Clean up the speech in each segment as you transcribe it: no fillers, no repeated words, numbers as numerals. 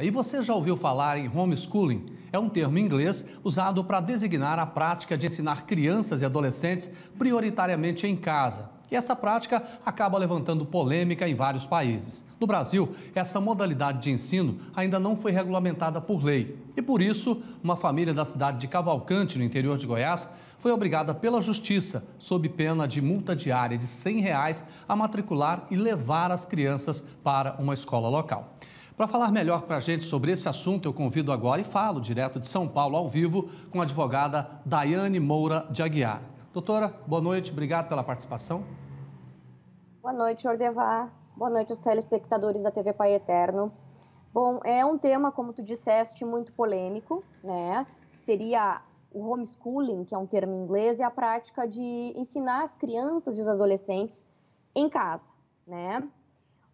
E você já ouviu falar em homeschooling? É um termo em inglês usado para designar a prática de ensinar crianças e adolescentes prioritariamente em casa. E essa prática acaba levantando polêmica em vários países. No Brasil, essa modalidade de ensino ainda não foi regulamentada por lei. E por isso, uma família da cidade de Cavalcante, no interior de Goiás, foi obrigada pela justiça, sob pena de multa diária de R$ 100, a matricular e levar as crianças para uma escola local. Para falar melhor para a gente sobre esse assunto, eu convido agora e falo direto de São Paulo, ao vivo, com a advogada Daiane Moura de Aguiar. Doutora, boa noite, obrigado pela participação. Boa noite, Ordevar. Boa noite aos telespectadores da TV Pai Eterno. Bom, é um tema, como tu disseste, muito polêmico, né? Seria o homeschooling, que é um termo em inglês, é a prática de ensinar as crianças e os adolescentes em casa, né?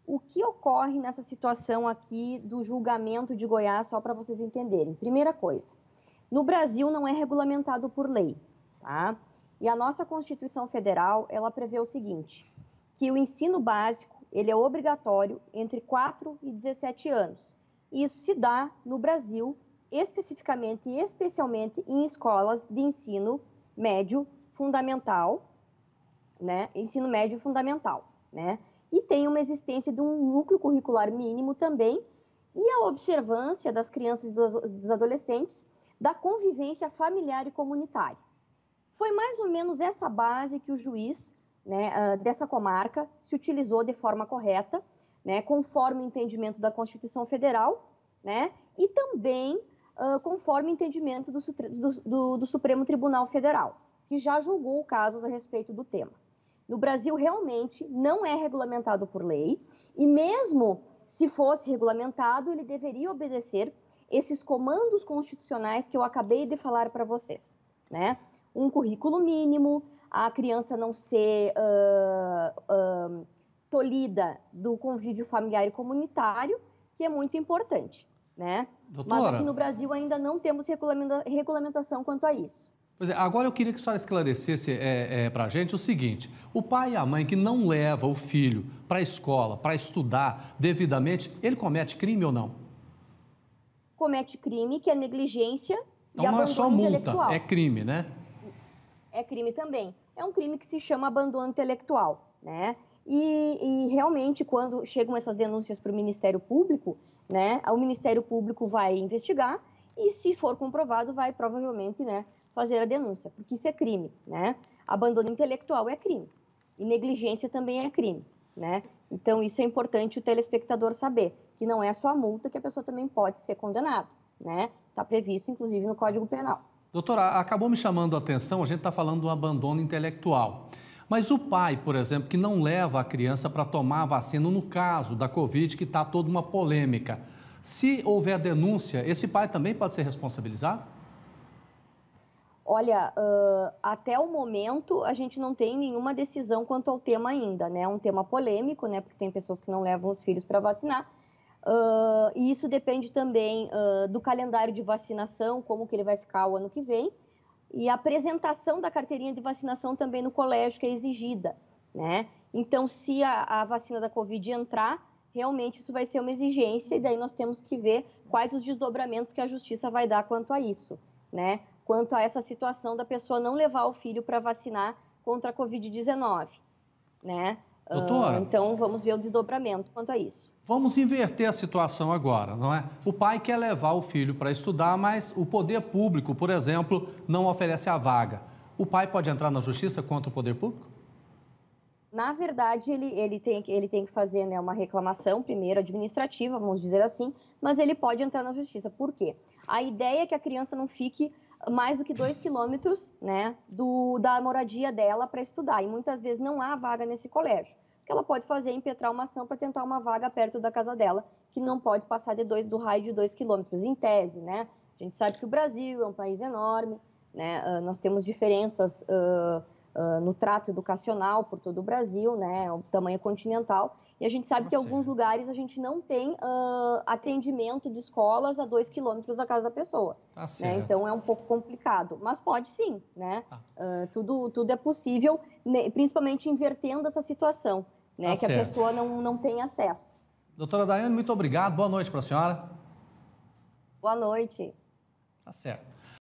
O que ocorre nessa situação aqui do julgamento de Goiás, só para vocês entenderem? Primeira coisa, no Brasil não é regulamentado por lei, tá? E a nossa Constituição Federal, ela prevê o seguinte, que o ensino básico, ele é obrigatório entre 4 e 17 anos. Isso se dá no Brasil, especificamente e especialmente em escolas de ensino médio fundamental, né? Ensino médio fundamental, né? E tem uma existência de um núcleo curricular mínimo também e a observância das crianças e dos adolescentes da convivência familiar e comunitária. Foi mais ou menos essa base que o juiz, né, dessa comarca se utilizou de forma correta, né, conforme o entendimento da Constituição Federal, né, e também conforme o entendimento do Supremo Tribunal Federal, que já julgou casos a respeito do tema. No Brasil, realmente, não é regulamentado por lei e mesmo se fosse regulamentado, ele deveria obedecer esses comandos constitucionais que eu acabei de falar para vocês, né? Um currículo mínimo, a criança não ser tolhida do convívio familiar e comunitário, que é muito importante, né? Doutora, mas aqui no Brasil ainda não temos regulamentação quanto a isso. Pois é, agora eu queria que a senhora esclarecesse para a gente o seguinte, o pai e a mãe que não leva o filho para a escola, para estudar devidamente, ele comete crime ou não? Comete crime, que é negligência então, e abandono intelectual. Não é só multa, é crime, né? É crime também. É um crime que se chama abandono intelectual, né? E realmente, quando chegam essas denúncias para o Ministério Público, né, o Ministério Público vai investigar e, se for comprovado, vai provavelmente, né, fazer a denúncia, porque isso é crime, né? Abandono intelectual é crime e negligência também é crime, né? Então, isso é importante o telespectador saber, que não é só a multa que a pessoa também pode ser condenada, né? Está previsto, inclusive, no Código Penal. Doutora, acabou me chamando a atenção, a gente está falando do abandono intelectual. Mas o pai, por exemplo, que não leva a criança para tomar a vacina, no caso da Covid, que está toda uma polêmica, se houver denúncia, esse pai também pode ser responsabilizado? Olha, até o momento a gente não tem nenhuma decisão quanto ao tema ainda, né? É um tema polêmico, né? Porque tem pessoas que não levam os filhos para vacinar. E isso depende também do calendário de vacinação, como que ele vai ficar o ano que vem. E a apresentação da carteirinha de vacinação também no colégio, que é exigida, né? Então, se a vacina da Covid entrar, realmente isso vai ser uma exigência e daí nós temos que ver quais os desdobramentos que a justiça vai dar quanto a isso, né? Quanto a essa situação da pessoa não levar o filho para vacinar contra a Covid-19, né? Doutora, então, vamos ver o desdobramento quanto a isso. Vamos inverter a situação agora, não é? O pai quer levar o filho para estudar, mas o poder público, por exemplo, não oferece a vaga. O pai pode entrar na justiça contra o poder público? Na verdade, ele tem que fazer, né, uma reclamação, primeiro administrativa, vamos dizer assim, mas ele pode entrar na justiça. Por quê? A ideia é que a criança não fique mais do que 2 quilômetros, né, da moradia dela para estudar. E muitas vezes não há vaga nesse colégio. O que ela pode fazer é impetrar uma ação para tentar uma vaga perto da casa dela, que não pode passar do raio de 2 quilômetros, em tese, né? A gente sabe que o Brasil é um país enorme, né? Nós temos diferenças no trato educacional por todo o Brasil, né? O tamanho continental. E a gente sabe que em alguns lugares a gente não tem atendimento de escolas a 2 quilômetros da casa da pessoa. Né? Então é um pouco complicado, mas pode sim, né? Tudo é possível, né? Principalmente invertendo essa situação, né? Que a pessoa não tem acesso. Doutora Daiane, muito obrigado, boa noite para a senhora. Boa noite. Tá certo.